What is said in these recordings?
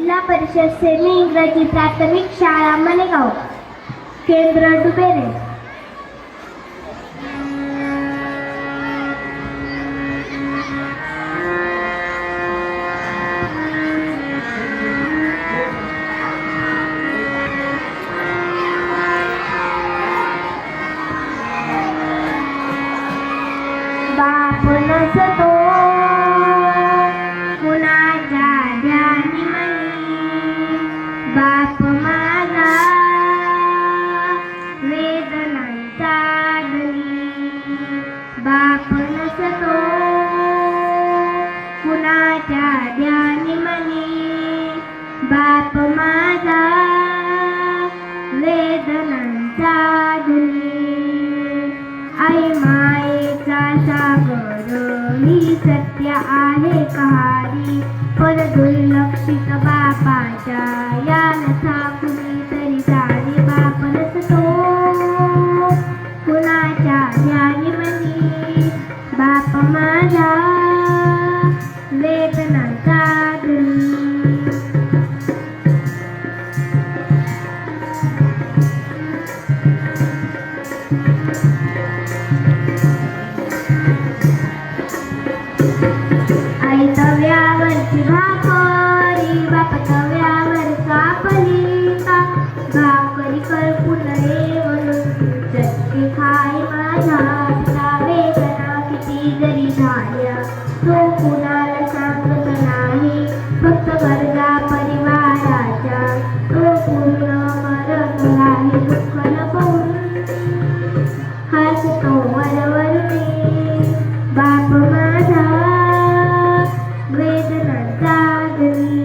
जिल्हा परिषद सेमी इंग्रजी प्राथमिक शाळा मनेगाव, केंद्र डुबेरे. बाप नसतो कुणाच्या ध्यानी मनी, बाप माझा वेदनांचा धनी. बाप नसतो कुणाच्या ध्यानी मनी, बाप माझा वेदनांचा धनी. आई मायेचा सागर ही सत्य आहे कहाणी, पण दुर्लक्षित बापाच्या या नथा कुणीतरी सारी. बाप नसतो कुणाच्या ध्यानी मनी, बाप माझा वेदनांचा धनी. आई तव्यावरची भाकरी, बाप तव्यावरचा पलिता. भाकरी करपून रे म्हणून चटके खाय माझ्या पिता. वेदना किती जरी झाल्या तो कुणाला सांगत नाही, फक्त गरजा परिवाराच्या तो पूर्ण करत राही. दुःख लपवून हसतो वरवरने बाप माझा वेदनांचा धनी.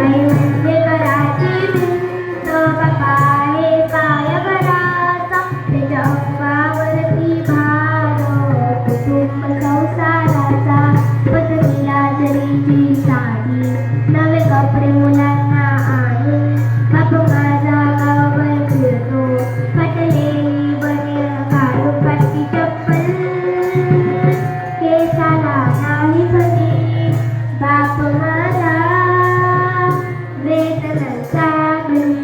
आई म्हणजे घराची भिंत, बापा आहे पाय घराचा. त्याच्या अंगावरती भार कुटुंब संसाराचा. पत्नीला जरीची साडी, नवे कपडे मुलांना आणून बाप माझा गावभर फिरतो. फाटलेली बनियान घालून, फाटकी चप्पल केसाला नाही फणी. बाप माझा वेदनांचा धनी.